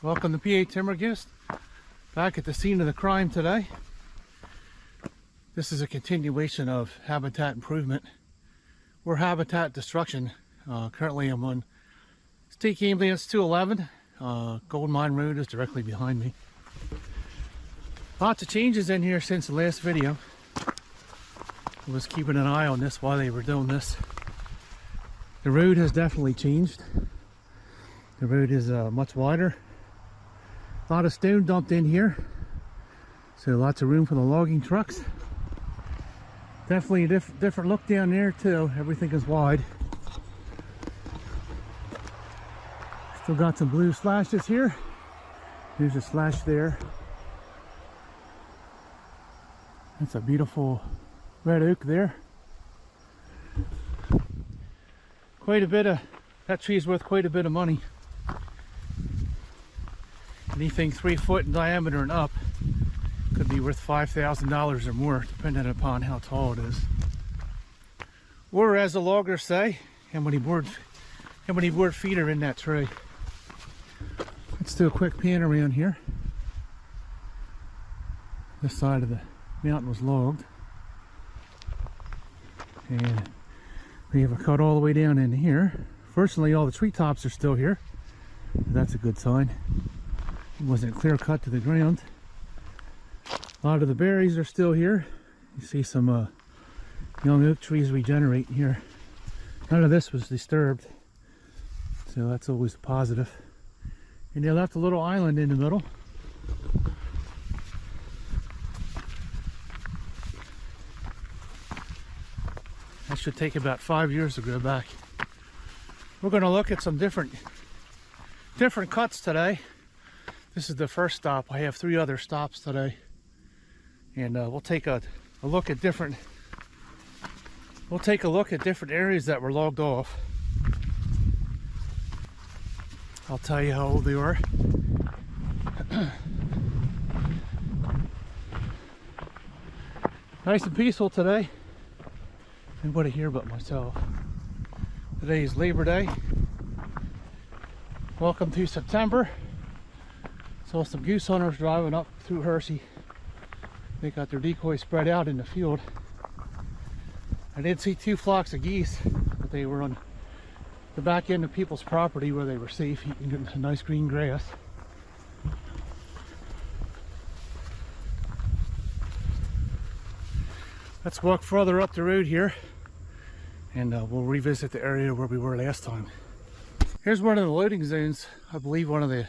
Welcome to PA Timber Gifts. Back at the scene of the crime today. This is a continuation of habitat improvement or habitat destruction. Currently I'm on State Ambulance 211. Gold Mine Road is directly behind me. Lots of changes in here since the last video. I was keeping an eye on this while they were doing this. The road has definitely changed. The road is much wider. A lot of stone dumped in here, so lots of room for the logging trucks. Definitely a different look down there too. Everything is wide. Still got some blue slashes here. There's a slash there. That's a beautiful red oak there. That tree's worth quite a bit of money. Anything 3 foot in diameter and up could be worth $5,000 or more, depending upon how tall it is. Or as the loggers say, how many board feet are in that tree. Let's do a quick pan around here. This side of the mountain was logged. And we have a cut all the way down in here. Fortunately, all the treetops are still here. That's a good sign. It wasn't clear cut to the ground. A lot of the berries are still here. You see some young oak trees regenerating here. None of this was disturbed, so that's always a positive. And they left a little island in the middle. That should take about 5 years to grow back. We're going to look at some different cuts today. This is the first stop. I have 3 other stops today, and we'll take a look at different. We'll take a look at different areas that were logged off. I'll tell you how old they are. Nice and peaceful today. Nobody here but myself. Today is Labor Day. Welcome to September. Saw some goose hunters driving up through Hershey. They got their decoys spread out in the field. I did see 2 flocks of geese, but they were on the back end of people's property where they were safe, eating some nice green grass. Let's walk further up the road here, and we'll revisit the area where we were last time. Here's one of the loading zones. I believe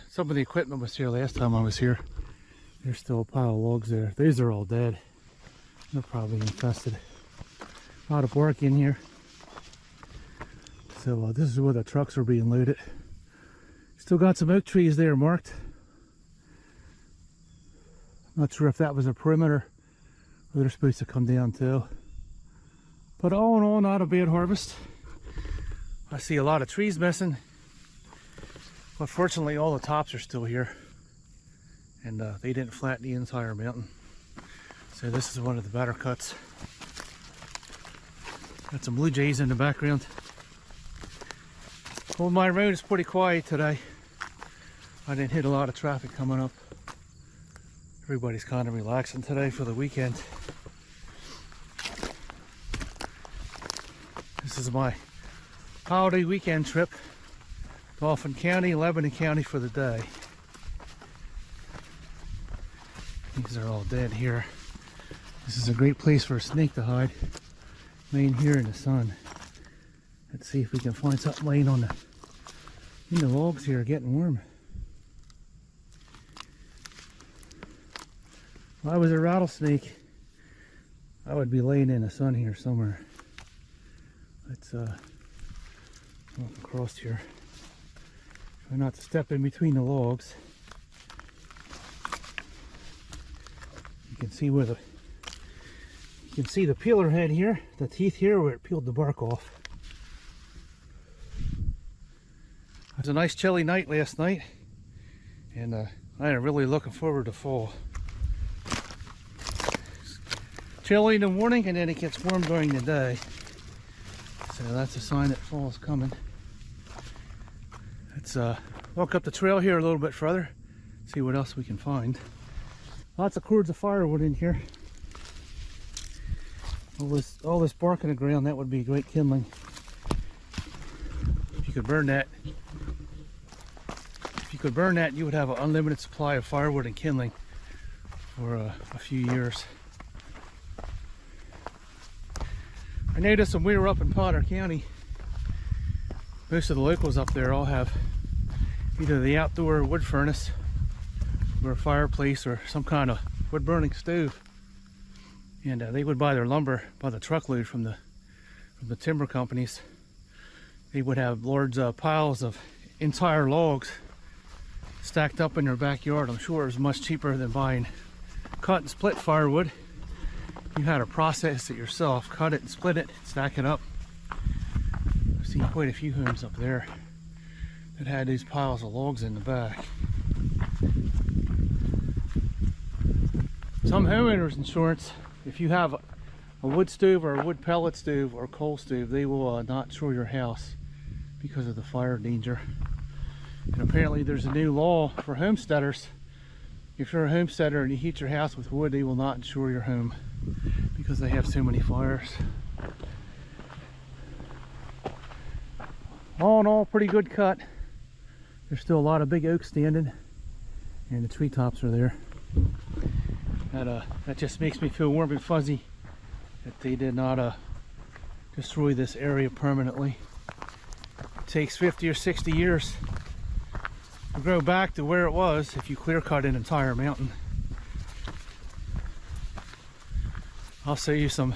some of the equipment was here last time I was here. There's still a pile of logs there. These are all dead. They're probably infested. A lot of bark in here. So this is where the trucks are being loaded. Still got some oak trees there marked. Not sure if that was a perimeter or they're supposed to come down too. But all in all, not a bad harvest. I see a lot of trees missing. But fortunately, all the tops are still here, and they didn't flatten the entire mountain. So this is one of the better cuts. Got some blue jays in the background. Gold Mine Road is pretty quiet today. I didn't hit a lot of traffic coming up. Everybody's kind of relaxing today for the weekend. This is my holiday weekend trip. Dauphin County, Lebanon County for the day. These are all dead here. This is a great place for a snake to hide, laying here in the sun. Let's see if we can find something laying in the logs here, getting warm. If I was a rattlesnake, I would be laying in the sun here somewhere. Let's walk across here. Try not to step in between the logs. You can see the peeler head here, the teeth here where it peeled the bark off. It was a nice chilly night last night, and I am really looking forward to fall. It's chilly in the morning, and then it gets warm during the day. So that's a sign that fall is coming. Let's walk up the trail here a little bit further. See what else we can find. Lots of cords of firewood in here. All this bark on the ground, that would be great kindling. If you could burn that, you would have an unlimited supply of firewood and kindling for a few years. I noticed when we were up in Potter County, most of the locals up there all have either the outdoor wood furnace or a fireplace or some kind of wood burning stove. And they would buy their lumber by the truckload from the timber companies. They would have large piles of entire logs stacked up in their backyard. I'm sure it was much cheaper than buying cut and split firewood. You had to process it yourself, cut it and split it, stack it up. I've seen quite a few homes up there that had these piles of logs in the back. Some homeowners insurance, if you have a wood stove or a wood pellet stove or a coal stove, they will not insure your house because of the fire danger. And apparently there's a new law for homesteaders. If you're a homesteader and you heat your house with wood, they will not insure your home because they have so many fires. All in all, pretty good cut. There's still a lot of big oaks standing and the treetops are there. That just makes me feel warm and fuzzy that they did not destroy this area permanently. It takes 50 or 60 years to grow back to where it was if you clear cut an entire mountain. I'll show you some.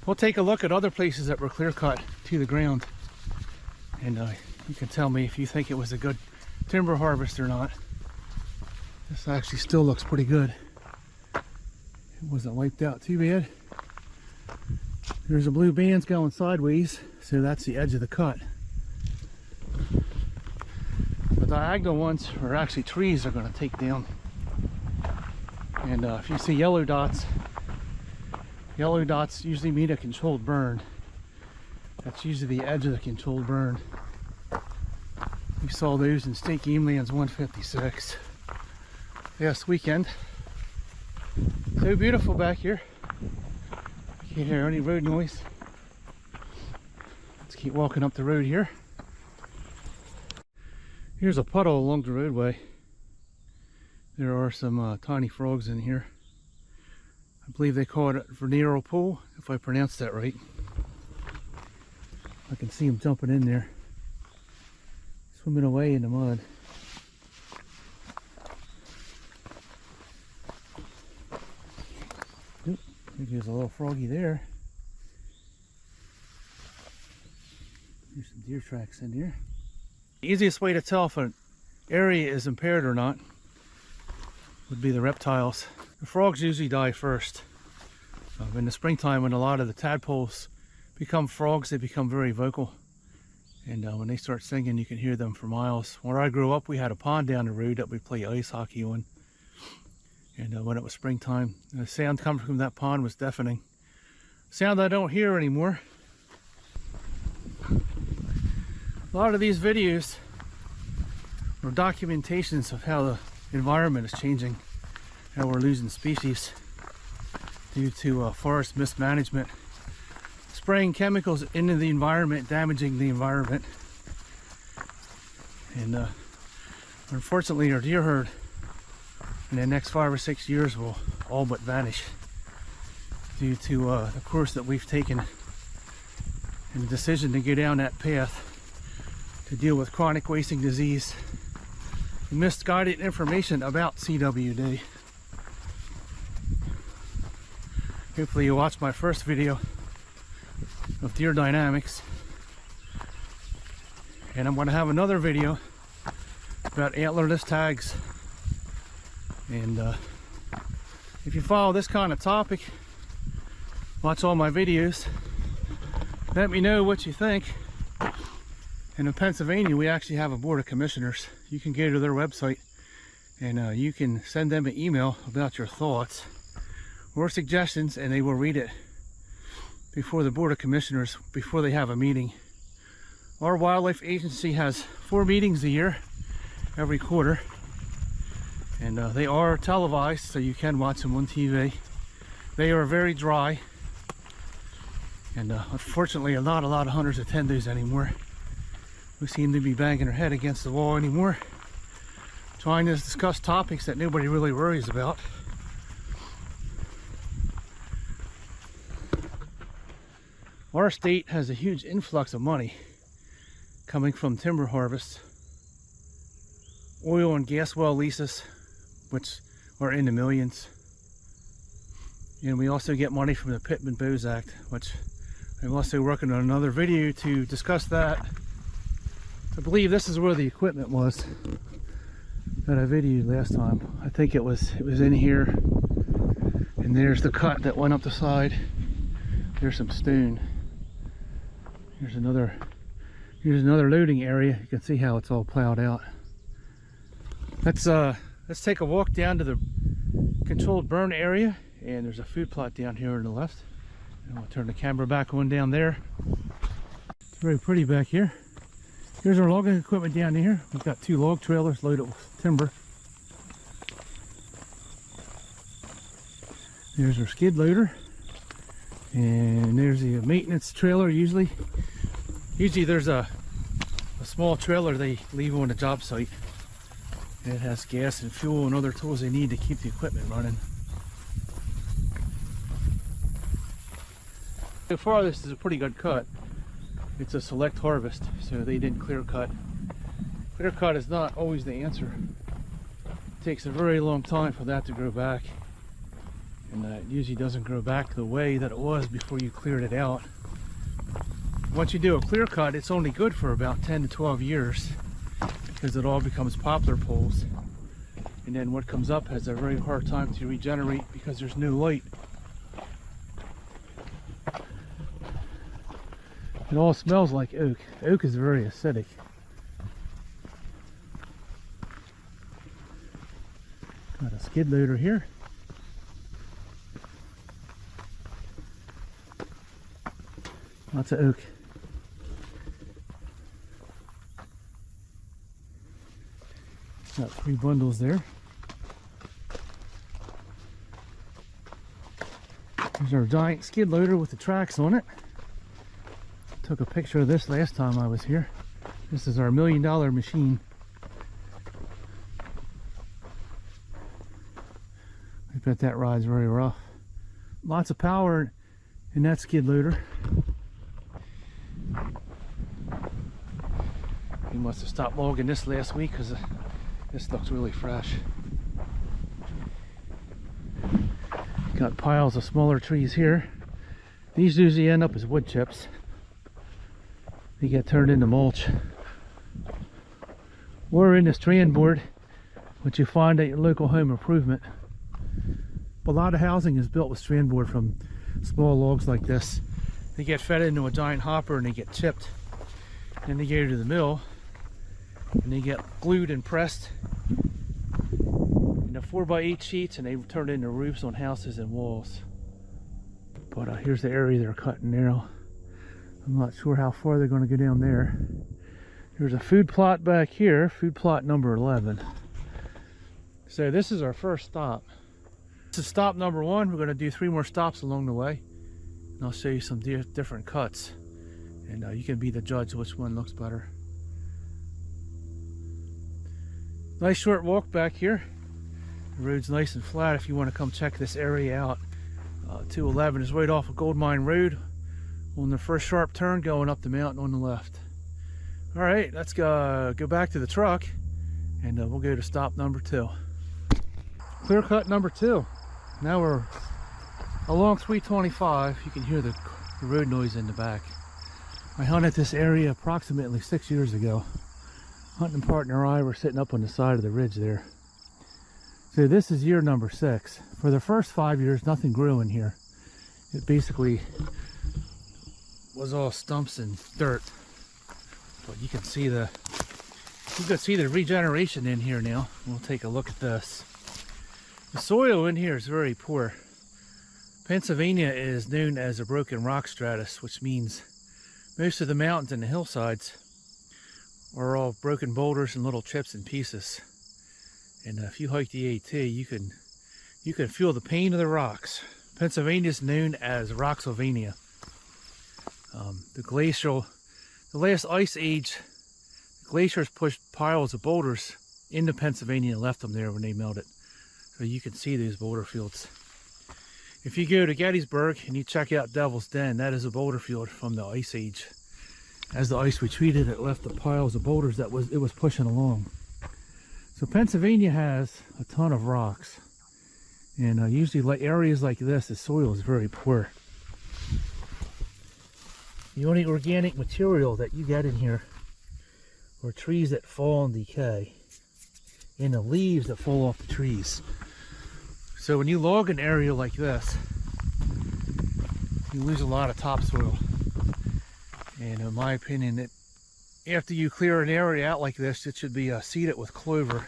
We'll take a look at other places that were clear cut to the ground, and you can tell me if you think it was a good timber harvest or not. This actually still looks pretty good. It wasn't wiped out too bad. There's a blue bands going sideways, so that's the edge of the cut. The diagonal ones are actually trees they're going to take down. And if you see yellow dots usually mean a controlled burn. That's usually the edge of the controlled burn. We saw those in State Game Lands 156 last weekend. So beautiful back here. Can't hear any road noise. Let's keep walking up the road here. Here's a puddle along the roadway. There are some tiny frogs in here. I believe they call it a vernero pool, if I pronounced that right. I can see them jumping in there, swimming away in the mud. Oop, there's a little froggy there. There's some deer tracks in here. The easiest way to tell if an area is impaired or not would be the reptiles. The frogs usually die first. In the springtime, when a lot of the tadpoles become frogs, they become very vocal. And when they start singing, you can hear them for miles. Where I grew up, we had a pond down the road that we play ice hockey on. And when it was springtime, the sound coming from that pond was deafening. Sound I don't hear anymore. A lot of these videos are documentations of how the environment is changing, how we're losing species due to forest mismanagement, spraying chemicals into the environment, damaging the environment. And unfortunately our deer herd in the next 5 or 6 years will all but vanish due to the course that we've taken and the decision to go down that path to deal with chronic wasting disease and misguided information about CWD. Hopefully you watched my first video of deer dynamics, and I'm going to have another video about antlerless tags. And if you follow this kind of topic, watch all my videos, let me know what you think. And in Pennsylvania, we actually have a board of commissioners. You can go to their website and you can send them an email about your thoughts or suggestions, and they will read it before the board of commissioners before they have a meeting. Our wildlife agency has 4 meetings a year, every quarter, And they are televised, so you can watch them on TV. They are very dry, and unfortunately not a lot of hunters attend these anymore. We seem to be banging our head against the wall anymore, trying to discuss topics that nobody really worries about. Our state has a huge influx of money coming from timber harvest, oil and gas well leases, which are in the millions. And we also get money from the Pittman-Bowes Act, which I'm also working on another video to discuss that. I believe this is where the equipment was that I videoed last time. I think it was in here. And there's the cut that went up the side. There's some stone. Here's another loading area. You can see how it's all plowed out. Let's take a walk down to the controlled burn area, and there's a food plot down here on the left. And we'll turn the camera back on down there. It's very pretty back here. Here's our logging equipment down here. We've got 2 log trailers loaded with timber. There's our skid loader. And there's the maintenance trailer. Usually there's a small trailer they leave on the job site. It has gas and fuel and other tools they need to keep the equipment running. So far this is a pretty good cut. It's a select harvest, so they didn't clear cut. Clear cut is not always the answer. It takes a very long time for that to grow back. And it usually doesn't grow back the way that it was before you cleared it out. Once you do a clear cut, it's only good for about 10 to 12 years because it all becomes poplar poles. And then what comes up has a very hard time to regenerate because there's no light. It all smells like oak. Oak is very acidic. Got a skid loader here. Lots of oak. Got 3 bundles there. There's our giant skid loader with the tracks on it. Took a picture of this last time I was here. This is our $1 million machine. I bet that ride's very rough. Lots of power in that skid loader. He must have stopped logging this last week because this looks really fresh. Got piles of smaller trees here. These usually end up as wood chips. They get turned into mulch. Or in the strand board, which you find at your local home improvement. A lot of housing is built with strand board from small logs like this. They get fed into a giant hopper and they get chipped. Then they go to the mill and they get glued and pressed into 4x8 sheets, and they turn into roofs on houses and walls. But here's the area they're cutting now. I'm not sure how far they're going to go down there. There's a food plot back here, food plot number 11. So this is our first stop. This is stop number 1. We're going to do 3 more stops along the way. And I'll show you some different cuts. And you can be the judge which one looks better. Nice short walk back here. The road's nice and flat if you want to come check this area out. 211 is right off of Gold Mine Road on the first sharp turn going up the mountain on the left. Alright, let's go back to the truck and we'll go to stop number 2. Clear cut number 2. Now we're along 325. You can hear the road noise in the back. I hunted this area approximately 6 years ago. Hunting partner and I were sitting up on the side of the ridge there. So this is year number 6. For the first 5 years, nothing grew in here. It basically was all stumps and dirt. But you can see the regeneration in here now. We'll take a look at this. The soil in here is very poor. Pennsylvania is known as a broken rock stratus, which means most of the mountains and the hillsides are all broken boulders and little chips and pieces. And if you hike the AT, you can feel the pain of the rocks. Pennsylvania is known as Rocksylvania. The last ice age, the glaciers pushed piles of boulders into Pennsylvania and left them there when they melted. So you can see these boulder fields. If you go to Gettysburg and you check out Devil's Den, that is a boulder field from the ice age. As the ice retreated, it left the piles of boulders that it was pushing along. So Pennsylvania has a ton of rocks, and usually like areas like this, the soil is very poor. The only organic material that you get in here are trees that fall and decay, and the leaves that fall off the trees. So when you log an area like this, you lose a lot of topsoil. And in my opinion, after you clear an area out like this, it should be seeded with clover.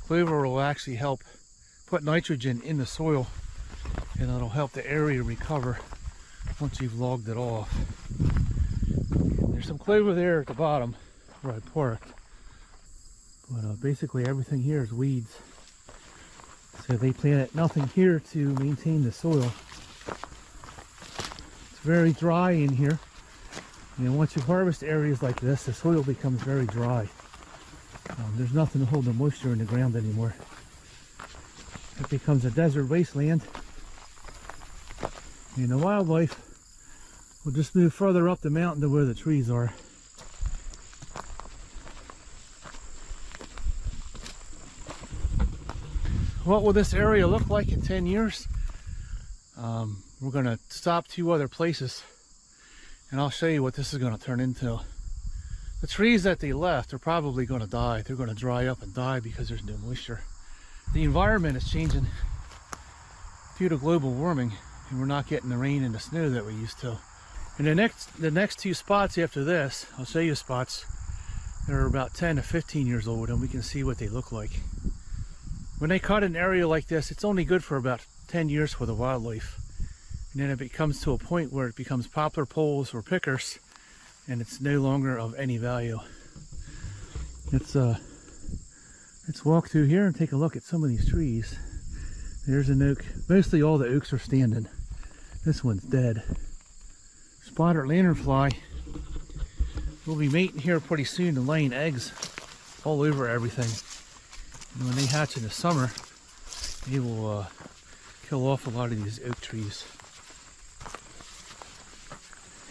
Clover will actually help put nitrogen in the soil, and it'll help the area recover once you've logged it off. And there's some clover there at the bottom where I parked. But basically everything here is weeds. So they planted nothing here to maintain the soil. It's very dry in here. And once you harvest areas like this, the soil becomes very dry. There's nothing to hold the moisture in the ground anymore. It becomes a desert wasteland. And the wildlife will just move further up the mountain to where the trees are. What will this area look like in 10 years? We're going to stop 2 other places, and I'll show you what this is going to turn into. The trees that they left are probably going to die. They're going to dry up and die because there's no moisture. The environment is changing due to global warming, and we're not getting the rain and the snow that we used to. And the next 2 spots after this, I'll show you spots that are about 10 to 15 years old, and we can see what they look like. When they cut an area like this, it's only good for about 10 years for the wildlife. And then it comes to a point where it becomes poplar poles or pickers, and it's no longer of any value. Let's walk through here and take a look at some of these trees. There's an oak. Mostly all the oaks are standing. This one's dead. Spotted lanternfly will be mating here pretty soon and laying eggs all over everything. And when they hatch in the summer, they will kill off a lot of these oak trees.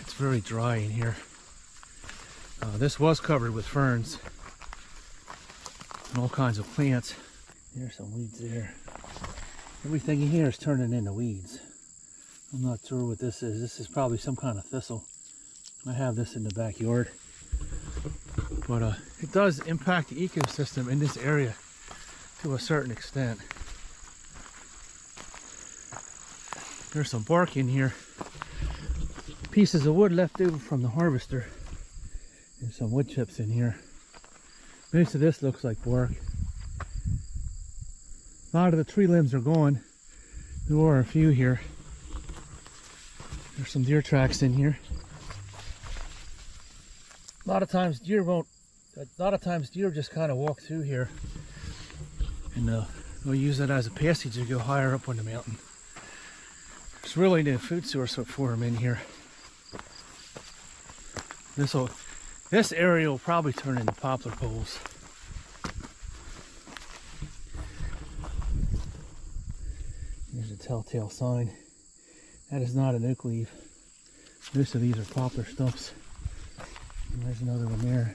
It's very dry in here. This was covered with ferns and all kinds of plants. There's some weeds there. Everything in here is turning into weeds. I'm not sure what this is. This is probably some kind of thistle. I have this in the backyard. But it does impact the ecosystem in this area to a certain extent. There's some bark in here. Pieces of wood left over from the harvester. There's some wood chips in here. Most of this looks like bark. A lot of the tree limbs are gone. There are a few here. There's some deer tracks in here. A lot of times deer just kind of walk through here, and they'll use it as a passage to go higher up on the mountain. There's really no food source for them in here. This area will probably turn into poplar poles. There's a telltale sign. That is not an oak leaf. Most of these are poplar stumps. And there's another one there.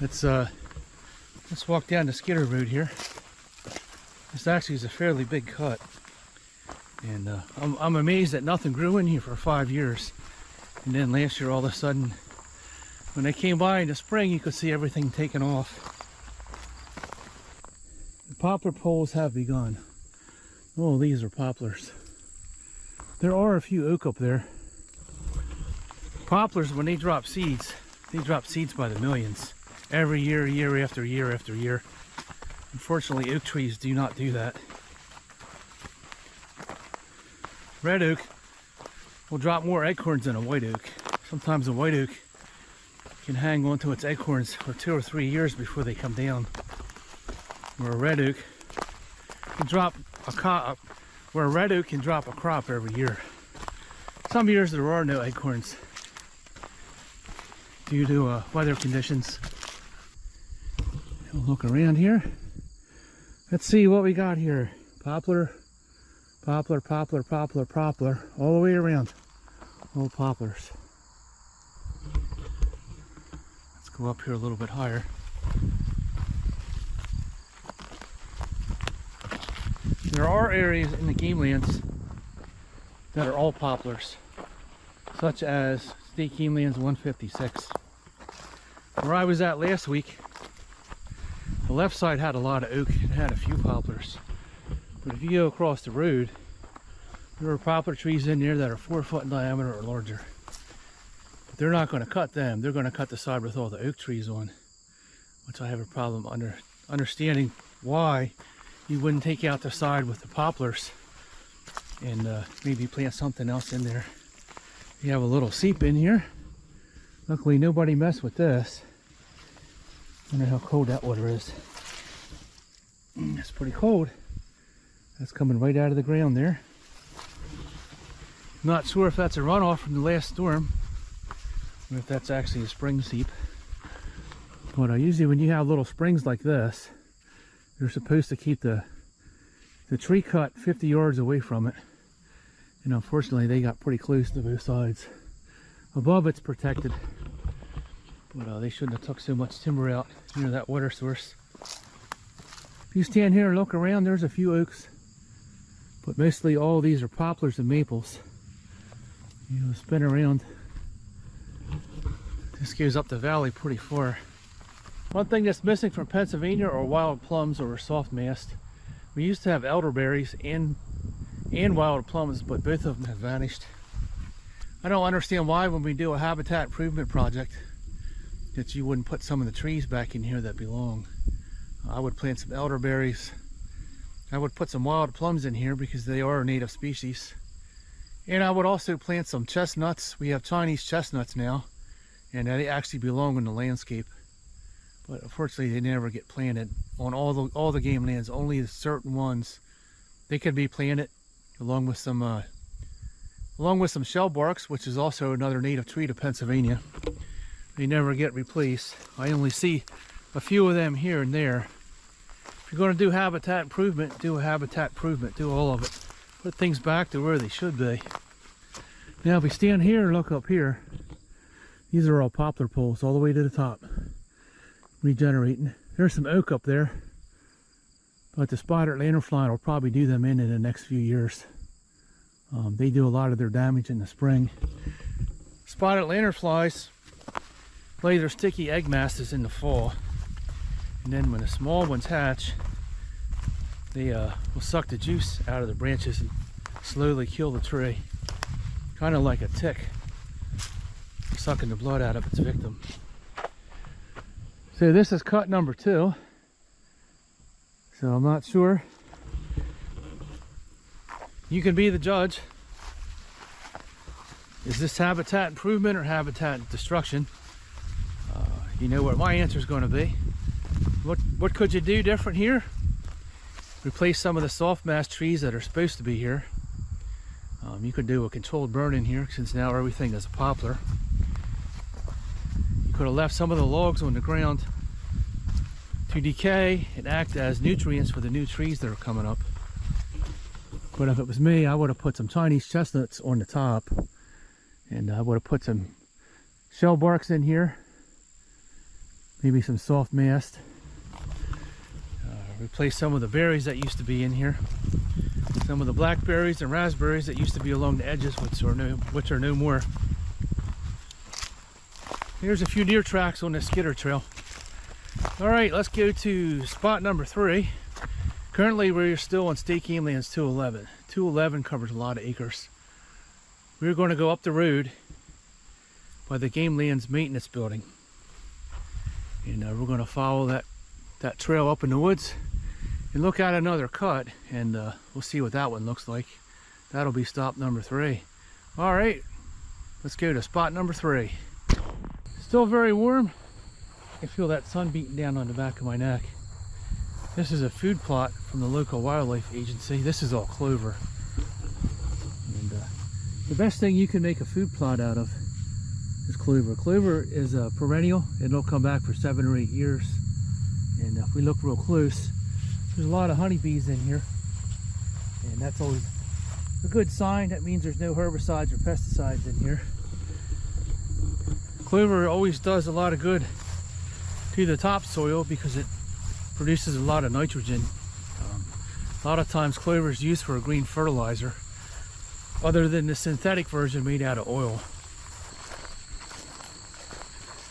Let's walk down the Skidder Road here. This actually is a fairly big cut. And I'm amazed that nothing grew in here for 5 years. And then last year, all of a sudden, when they came by in the spring, you could see everything taken off. The poplar poles have begun. Oh, these are poplars. There are a few oak up there. Poplars, when they drop seeds by the millions. Every year, year after year after year. Unfortunately, oak trees do not do that. Red oak will drop more acorns than a white oak. Sometimes a white oak can hang on to its acorns for 2 or 3 years before they come down. Where a red oak can drop a crop every year. Some years there are no acorns due to weather conditions. We'll look around here. Let's see what we got here. Poplar, poplar, poplar, poplar, poplar, all the way around. All poplars. Let's go up here a little bit higher. There are areas in the game lands that are all poplars, such as State Game Lands 156. Where I was at last week, the left side had a lot of oak and had a few poplars. But if you go across the road, there are poplar trees in there that are 4 foot in diameter or larger. But they're not going to cut them. They're going to cut the side with all the oak trees on, which I have a problem understanding why you wouldn't take out the side with the poplars and maybe plant something else in there. You have a little seep in here. Luckily nobody messed with this. I wonder how cold that water is. It's pretty cold. That's coming right out of the ground there. Not sure if that's a runoff from the last storm or if that's actually a spring seep. But usually when you have little springs like this, you're supposed to keep the tree cut 50 yards away from it. And unfortunately they got pretty close to both sides. Above it's protected, but they shouldn't have took so much timber out near that water source. If you stand here and look around, there's a few oaks, but mostly all these are poplars and maples. You know, spin around. This goes up the valley pretty far. One thing that's missing from Pennsylvania are wild plums or soft mast. We used to have elderberries and wild plums, but both of them have vanished. I don't understand why when we do a habitat improvement project that you wouldn't put some of the trees back in here that belong. I would plant some elderberries. I would put some wild plums in here because they are a native species. And I would also plant some chestnuts. We have Chinese chestnuts now, and they actually belong in the landscape. But unfortunately they never get planted on all the game lands. Only certain ones, they could be planted along with some shellbarks, which is also another native tree to Pennsylvania. They never get replaced. I only see a few of them here and there. If you're going to do habitat improvement, do a habitat improvement, do all of it. Put things back to where they should be. Now if we stand here and look up here, these are all poplar poles all the way to the top. Regenerating. There's some oak up there, but the spotted lanternfly will probably do them in the next few years. They do a lot of their damage in the spring. Spotted lanternflies lay their sticky egg masses in the fall, and then when the small ones hatch, they will suck the juice out of the branches and slowly kill the tree, kind of like a tick sucking the blood out of its victim. So this is cut number 2. So I'm not sure. You can be the judge. Is this habitat improvement or habitat destruction? You know what my answer is going to be. What could you do different here? Replace some of the soft mast trees that are supposed to be here. You could do a controlled burn in here since now everything is a poplar. You could have left some of the logs on the ground to decay and act as nutrients for the new trees that are coming up. But if it was me, I would have put some Chinese chestnuts on the top, and I would have put some shell barks in here, maybe some soft mast. Replace some of the berries that used to be in here, some of the blackberries and raspberries that used to be along the edges, which are no more. Here's a few deer tracks on the skidder trail. All right, let's go to spot number 3. Currently we're still on State Game Lands 211. 211 covers a lot of acres. We're going to go up the road by the Game Lands maintenance building, and we're going to follow that trail up in the woods and look at another cut, and we'll see what that one looks like. That'll be stop number 3. All right, let's go to spot number 3. Still very warm. I feel that sun beating down on the back of my neck. This is a food plot from the local wildlife agency. This is all clover. And the best thing you can make a food plot out of is clover. Clover is a perennial and it'll come back for 7 or 8 years. And if we look real close, there's a lot of honeybees in here. And that's always a good sign. That means there's no herbicides or pesticides in here. Clover always does a lot of good to the topsoil because it produces a lot of nitrogen. A lot of times clover is used for a green fertilizer other than the synthetic version made out of oil.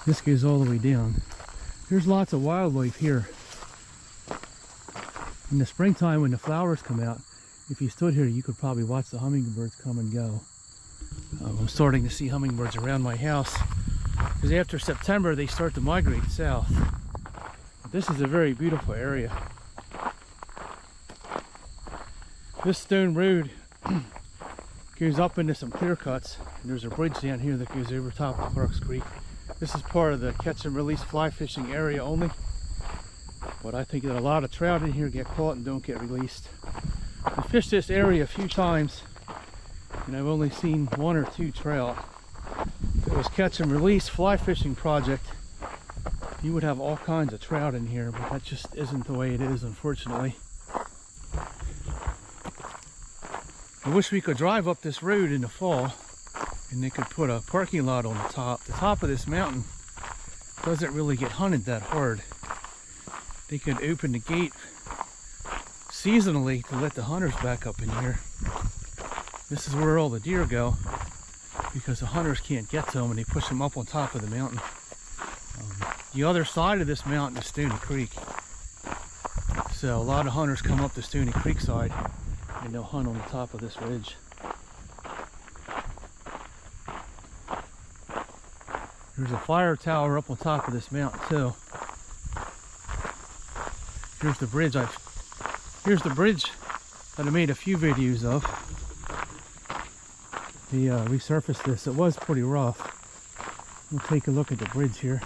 This goes all the way down. There's lots of wildlife here. In the springtime when the flowers come out, if you stood here you could probably watch the hummingbirds come and go. I'm starting to see hummingbirds around my house because after September they start to migrate south. But this is a very beautiful area. This stone road goes up into some clear cuts, and there's a bridge down here that goes over top of Clark's Creek. This is part of the catch and release fly fishing area only, but I think that a lot of trout in here get caught and don't get released. I fished this area a few times and I've only seen 1 or 2 trout. If it was catch and release fly fishing project, you would have all kinds of trout in here, but that just isn't the way it is, unfortunately. I wish we could drive up this road in the fall and they could put a parking lot on the top. The top of this mountain doesn't really get hunted that hard. They could open the gate seasonally to let the hunters back up in here. This is where all the deer go because the hunters can't get to them and they push them up on top of the mountain. The other side of this mountain is Stony Creek. So a lot of hunters come up the Stony Creek side and they'll hunt on the top of this ridge. There's a fire tower up on top of this mountain too. Here's the bridge that I made a few videos of. They resurfaced this. It was pretty rough. We'll take a look at the bridge here.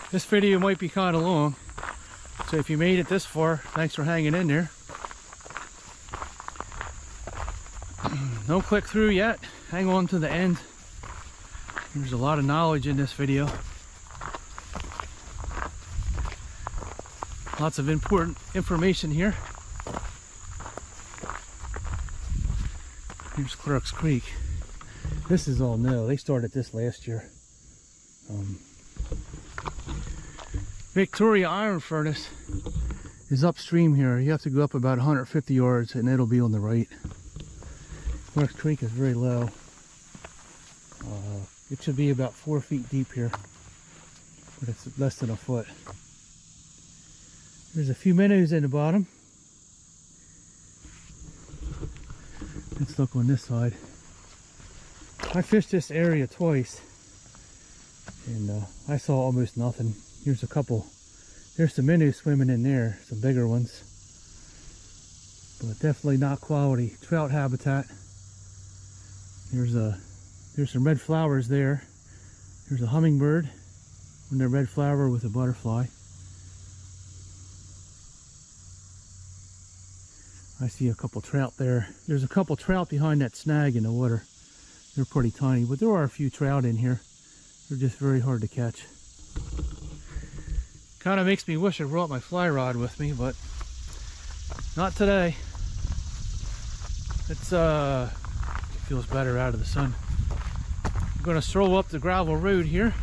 This video might be kind of long, so if you made it this far, thanks for hanging in there. Don't click through yet. Hang on to the end. There's a lot of knowledge in this video. Lots of important information here. Here's Clark's Creek. This is all new. They started this last year. Victoria Iron Furnace is upstream here. You have to go up about 150 yards and it'll be on the right. Clark's Creek is very low. It should be about 4 feet deep here, but it's less than a foot. There's a few minnows in the bottom. Let's look on this side. I fished this area twice and I saw almost nothing. Here's a couple. There's some minnows swimming in there, some bigger ones, but definitely not quality trout habitat. There's some red flowers there. There's a hummingbird and a red flower with a butterfly. I see a couple trout there. There's a couple trout behind that snag in the water. They're pretty tiny, but there are a few trout in here. They're just very hard to catch. Kind of makes me wish I brought my fly rod with me, but not today. It's it feels better out of the sun. I'm going to stroll up the gravel road here,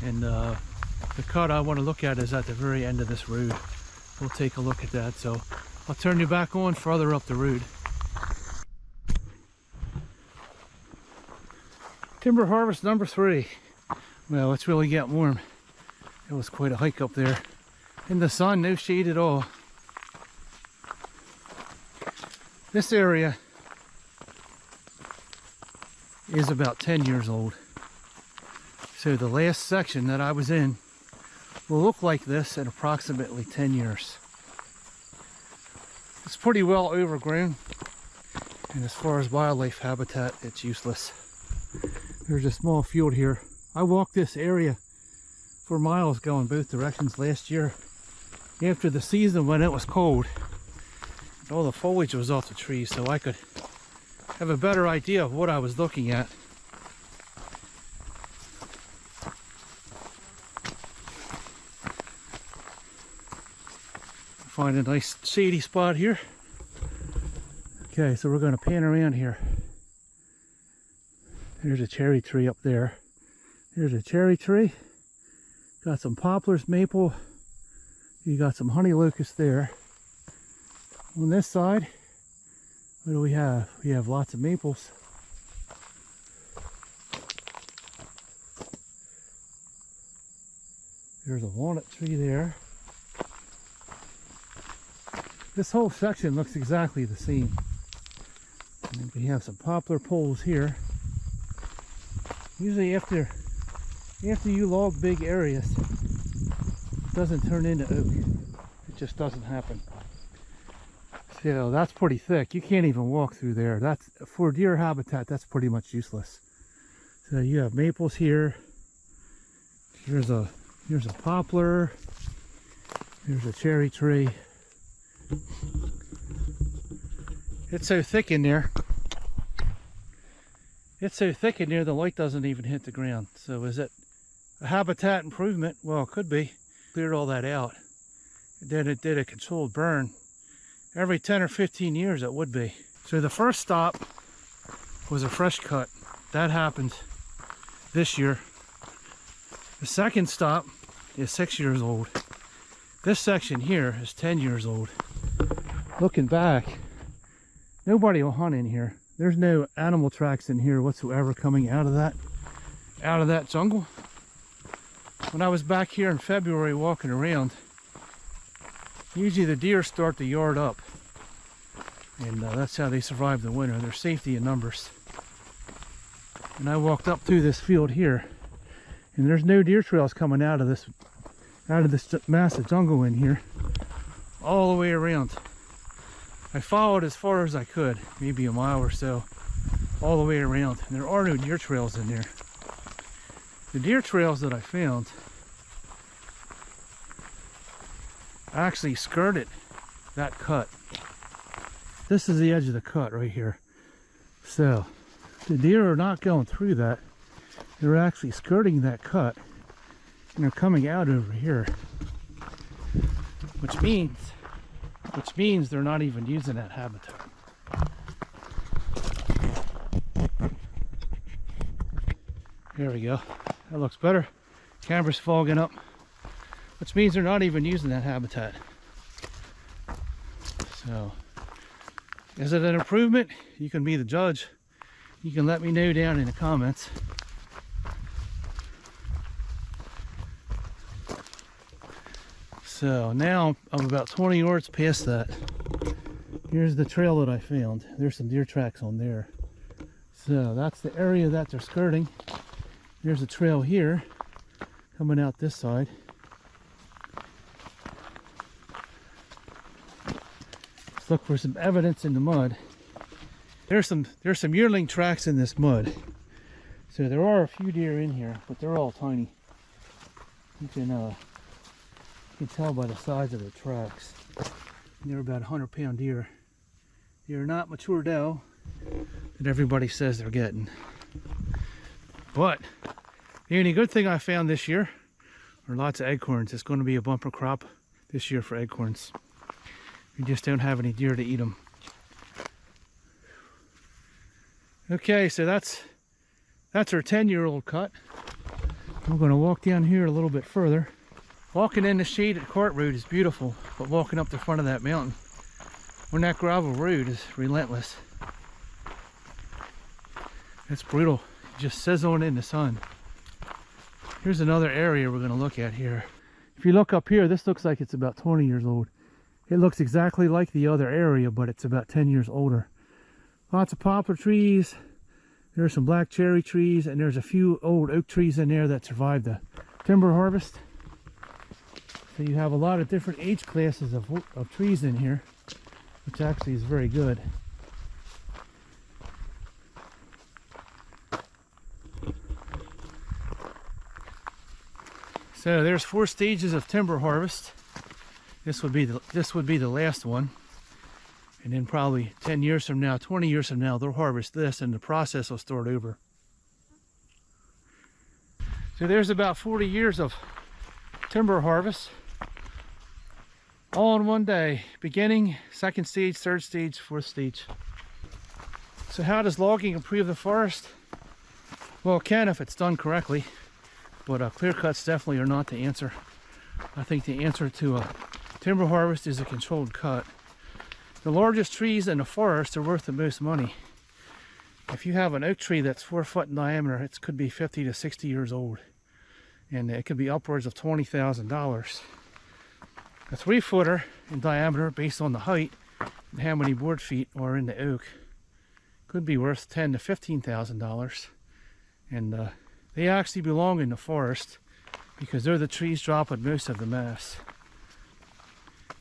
and the cut I want to look at is at the very end of this road. We'll take a look at that, so I'll turn you back on further up the road. Timber harvest number 3. Well, it's really getting warm. It was quite a hike up there. In the sun, no shade at all. This area is about 10 years old. So the last section that I was in will look like this in approximately 10 years. It's pretty well overgrown, and as far as wildlife habitat, it's useless. There's a small field here. I walked this area for miles going both directions last year after the season when it was cold. All the foliage was off the trees, so I could have a better idea of what I was looking at. Find a nice shady spot here. Okay, so we're going to pan around here. There's a cherry tree up there. There's a cherry tree. Got some poplars, maple. You got some honey locust there. On this side, what do we have? We have lots of maples. There's a walnut tree there. This whole section looks exactly the same. And then we have some poplar poles here. Usually after you log big areas, it doesn't turn into oak. It just doesn't happen. So that's pretty thick. You can't even walk through there. That's for deer habitat, that's pretty much useless. So you have maples here. Here's a poplar. Here's a cherry tree. It's so thick in there. It's so thick in there the light doesn't even hit the ground. So is it a habitat improvement? Well, it could be. Cleared all that out. Then it did a controlled burn. Every 10 or 15 years it would be. So the first stop was a fresh cut. That happened this year. The second stop is 6 years old. This section here is 10 years old. Looking back, nobody will hunt in here. There's no animal tracks in here whatsoever coming out of that jungle. When I was back here in February walking around, usually the deer start to yard up, and that's how they survive the winter. Their safety in numbers. And I walked up through this field here, and there's no deer trails coming out of this massive jungle in here, all the way around. I followed as far as I could, maybe a mile or so, all the way around, and there are no deer trails in there. The deer trails that I found actually skirted that cut. This is the edge of the cut right here. So the deer are not going through that. They're actually skirting that cut, and they're coming out over here, which means they're not even using that habitat. There we go. That looks better. Camera's fogging up, which means they're not even using that habitat. So, is it an improvement? You can be the judge. You can let me know down in the comments. So now I'm about 20 yards past that. Here's the trail that I found. There's some deer tracks on there. So that's the area that they're skirting. There's a trail here coming out this side. Let's look for some evidence in the mud. There's some yearling tracks in this mud. So there are a few deer in here, but they're all tiny. You can tell by the size of the tracks. They're about 100-pound deer. They're not mature doe that everybody says they're getting. But the only good thing I found this year are lots of acorns. It's going to be a bumper crop this year for acorns. We just don't have any deer to eat them. Okay, so that's our 10-year-old cut. I'm going to walk down here a little bit further. Walking in the shaded cart road is beautiful, but walking up the front of that mountain on that gravel road is relentless. It's brutal. It just sizzling in the sun. Here's another area we're going to look at here. If you look up here, this looks like it's about 20 years old. It looks exactly like the other area, but it's about 10 years older. Lots of poplar trees. There's some black cherry trees, and there's a few old oak trees in there that survived the timber harvest. So you have a lot of different age classes of trees in here, which actually is very good. So there's 4 stages of timber harvest. This would be the last one. And then probably 10 years from now, 20 years from now, they'll harvest this and the process will start over. So there's about 40 years of timber harvest, all in one day. Beginning, 2nd stage, 3rd stage, 4th stage. So how does logging improve the forest? Well, it can if it's done correctly, but clear cuts definitely are not the answer. I think the answer to timber harvest is a controlled cut. The largest trees in the forest are worth the most money. If you have an oak tree that's 4 foot in diameter, it could be 50 to 60 years old. And it could be upwards of $20,000. A 3-footer in diameter, based on the height and how many board feet are in the oak, could be worth $10,000 to $15,000. And they actually belong in the forest because they're the trees dropping most of the mass.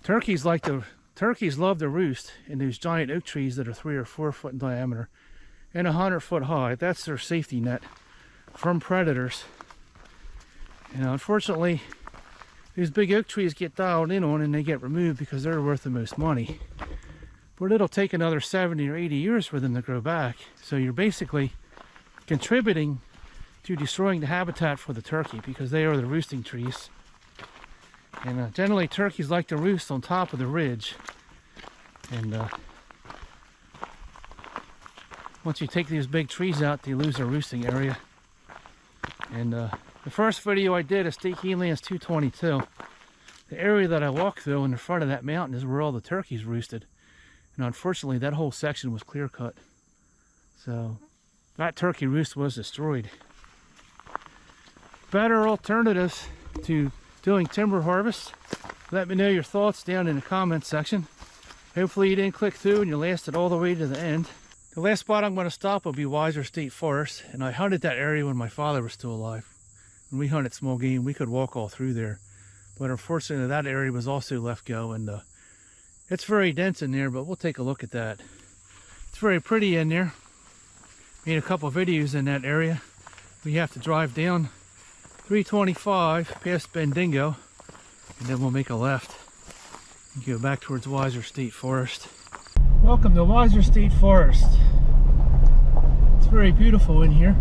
Turkeys love to roost in those giant oak trees that are 3 or 4 foot in diameter and 100 foot high. That's their safety net from predators. And unfortunately, these big oak trees get dialed in on and they get removed because they're worth the most money. But it'll take another 70 or 80 years for them to grow back. So you're basically contributing to destroying the habitat for the turkey because they are the roosting trees. And generally turkeys like to roost on top of the ridge. And once you take these big trees out, they lose their roosting area. And the first video I did of State Keeneland's 222, the area that I walked through in the front of that mountain is where all the turkeys roosted. And unfortunately, that whole section was clear cut. So that turkey roost was destroyed. Better alternatives to doing timber harvest, let me know your thoughts down in the comments section. Hopefully you didn't click through and you lasted all the way to the end. The last spot I'm going to stop will be Weiser State Forest, and I hunted that area when my father was still alive. When we hunted small game, we could walk all through there, but unfortunately that area was also left go, and it's very dense in there, but we'll take a look at that. It's very pretty in there. Made a couple videos in that area. We have to drive down 325 past Bendigo, and then we'll make a left and go back towards Weiser State Forest. Welcome to Weiser State Forest. It's very beautiful in here.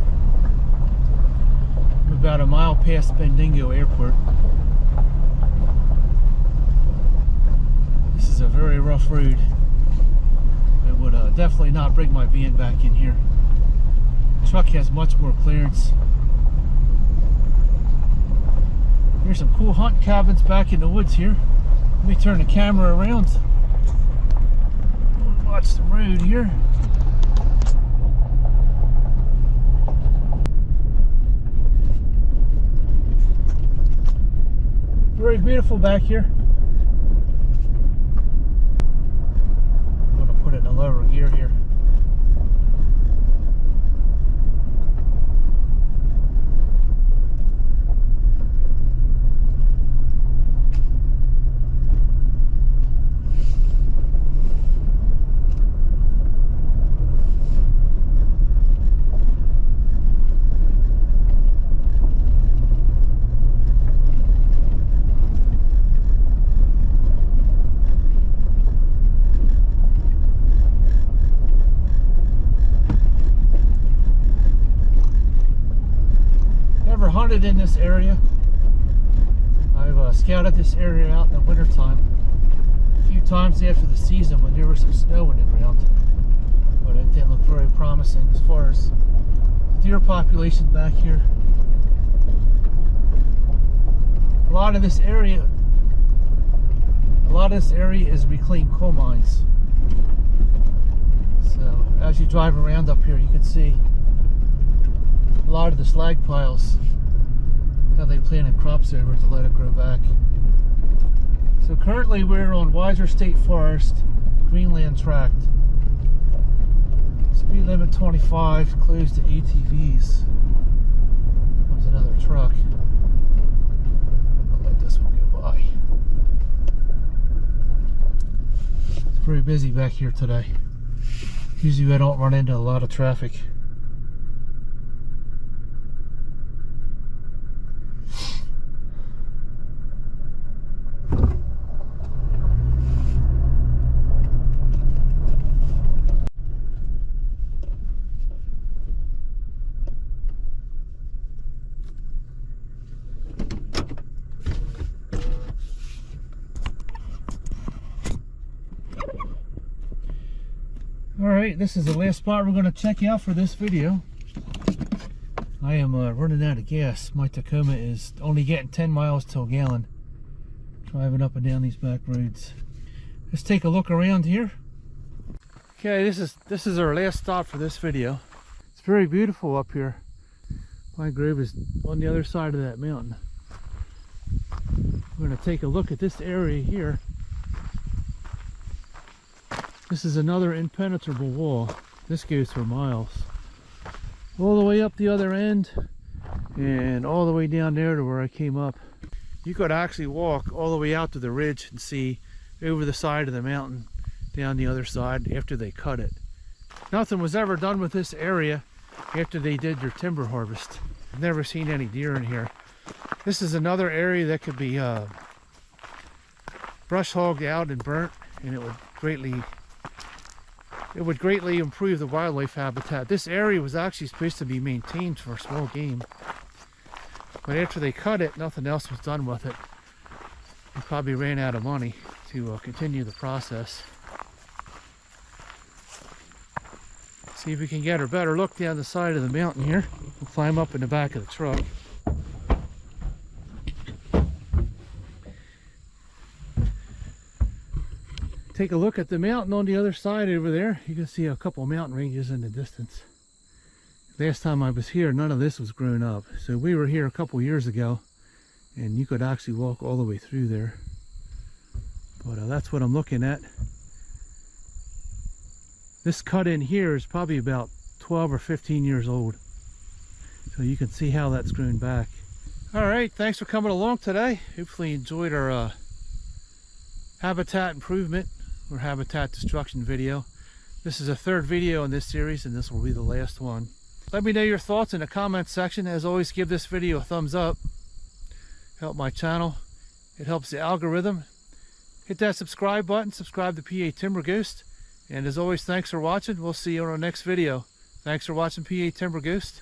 I'm about a mile past Bendigo Airport. This is a very rough road. I would definitely not bring my van back in here. The truck has much more clearance. There's some cool hunt cabins back in the woods here. Let me turn the camera around. Watch the road here. Very beautiful back here. I'm going to put it in a lower gear here. Hunted in this area. I've scouted this area out in the wintertime a few times after the season when there was some snow in the ground, but it didn't look very promising as far as deer population back here. A lot of this area is reclaimed coal mines. So as you drive around up here, you can see a lot of the slag piles, how they planted crops over to let it grow back. So currently we're on Weiser State Forest, Greenland Tract. Speed limit 25, closed to ATVs. Comes another truck. I'll let this one go by. It's very busy back here today. Usually I don't run into a lot of traffic. Alright, this is the last spot we're going to check out for this video. I am running out of gas. My Tacoma is only getting 10 miles to a gallon. Driving up and down these back roads. Let's take a look around here. Okay, this is our last stop for this video. It's very beautiful up here. My grave is on the other side of that mountain. We're going to take a look at this area here. This is another impenetrable wall. This goes for miles. All the way up the other end and all the way down there to where I came up. You could actually walk all the way out to the ridge and see over the side of the mountain down the other side after they cut it. Nothing was ever done with this area after they did their timber harvest. I've never seen any deer in here. This is another area that could be brush hogged out and burnt, and it would greatly improve the wildlife habitat. This area was actually supposed to be maintained for small game, but after they cut it, nothing else was done with it. They probably ran out of money to continue the process. See if we can get a better look down the side of the mountain here. We'll climb up in the back of the truck. Take a look at the mountain on the other side over there. You can see a couple mountain ranges in the distance. Last time I was here, none of this was grown up. So we were here a couple years ago, and you could actually walk all the way through there. But that's what I'm looking at. This cut in here is probably about 12 or 15 years old. So you can see how that's grown back. Alright, thanks for coming along today. Hopefully you enjoyed our habitat improvement or habitat destruction video. This is the third video in this series, and this will be the last one. Let me know your thoughts in the comments section. As always, give this video a thumbs up. Help my channel. It helps the algorithm. Hit that subscribe button. Subscribe to PA Timber Ghost. And as always, thanks for watching. We'll see you on our next video. Thanks for watching PA Timber Ghost.